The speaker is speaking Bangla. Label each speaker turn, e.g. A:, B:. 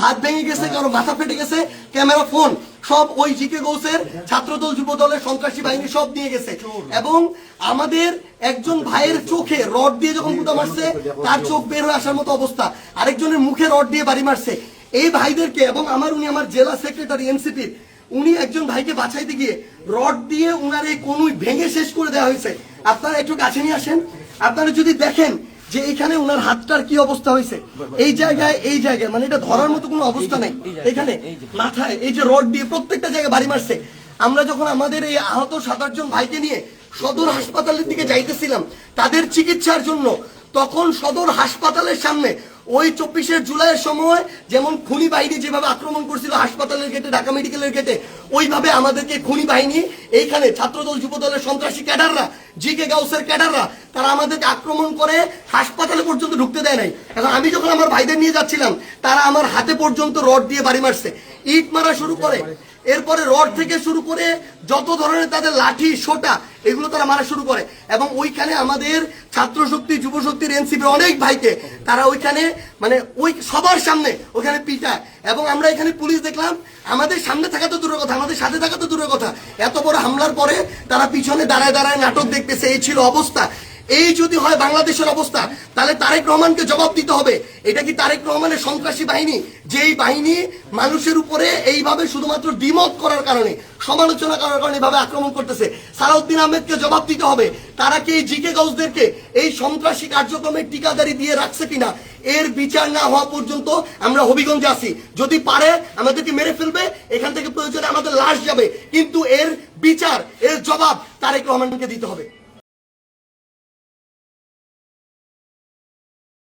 A: হাত ভেঙে গেছে, কারো মাথা ফেটে গেছে, ক্যামেরা, ফোন সব ওই জিকে গৌসের ছাত্রদল যুব দলের সন্ত্রাসী বাহিনী সব নিয়ে গেছে। এবং আমাদের একজন ভাইয়ের চোখে রড দিয়ে যখন গুতা মারছে, তার চোখ বের হয়ে আসার মতো অবস্থা, আরেকজনের মুখে রড দিয়ে বাড়ি মারছে। এই ভাইদেরকে এবং উনি আমার জেলা সেক্রেটারি এনসিপির, উনি একজন ভাইকে বাঁচাইতে গিয়ে রড দিয়ে উনার এই কনুই ভেঙে শেষ করে দেওয়া হয়েছে। আপনারা একটু কাছে নিয়ে আসেন, আপনারা যদি দেখেন যে এখানে উনার হাতটার কি অবস্থা হয়েছে, এই জায়গায় মানে এটা ধরার মতো কোনো অবস্থা নেই। এখানে মাথায় এই যে রড দিয়ে প্রত্যেকটা জায়গায় বাড়ি মারছে। আমরা যখন আমাদের এই আহত 7-8 জন ভাইকে নিয়ে সদর হাসপাতালের দিকে যাইতেছিলাম তাদের চিকিৎসার জন্য, তখন সদর হাসপাতালের সামনে ওই 24শে জুলাইয়ের সময় যেমন খুনি বাহিনী যেভাবে আক্রমণ করছিল হাসপাতালের গেটে, ঢাকা মেডিকেলের গেটে, ওইভাবে আমাদেরকে খুনি বাহিনী এইখানে ছাত্রদল যুব দলের সন্ত্রাসী ক্যাডাররা, জিকে গাউসের ক্যাডাররা, তারা আমাদেরকে আক্রমণ করে হাসপাতালে পর্যন্ত ঢুকতে দেয় নাই। এখন আমি যখন আমার ভাইদের নিয়ে যাচ্ছিলাম, তারা আমার হাতে পর্যন্ত রড দিয়ে বাড়ি মারছে, ইট মারা শুরু করে, এরপরে রড থেকে শুরু করে যত ধরনের তাদের লাঠি সোটা এগুলো তারা মারা শুরু করে। এবং ওইখানে আমাদের ছাত্র শক্তি, যুব শক্তির, এনসিপি অনেক ভাইকে তারা ওইখানে মানে ওই সবার সামনে ওইখানে পিটায়। এবং আমরা এখানে পুলিশ দেখলাম, আমাদের সামনে থাকা তো দূরের কথা, আমাদের সাথে থাকা তো দূরের কথা, এত বড় হামলার পরে তারা পিছনে দাঁড়ায় দাঁড়ায় নাটক দেখতেছে। এই ছিল অবস্থা। এই যদি হয় বাংলাদেশের অবস্থা, তাহলে তারেক রহমানকে জবাব দিতে হবে। এটা কি তারেক রহমানের সন্ত্রাসী বাহিনী, যেই বাহিনী মানুষের উপরে এইভাবে শুধুমাত্র দ্বিমত করার কারণে, সমালোচনা করার কারণে এইভাবে আক্রমণ করতেছে? সালাউদ্দিন আহমেদকে জবাব দিতে হবে। তারা কি এই জিকে গাউসদেরকে এই সন্ত্রাসী কার্যক্রমের টিকাদারি দিয়ে রাখছে কিনা, এর বিচার না হওয়া পর্যন্ত আমরা হবিগঞ্জে আছি। যদি পারে আমাদেরকে মেরে ফেলবে, এখান থেকে প্রয়োজনে আমাদের লাশ যাবে, কিন্তু এর বিচার, এর জবাব তারেক রহমানকে দিতে হবে।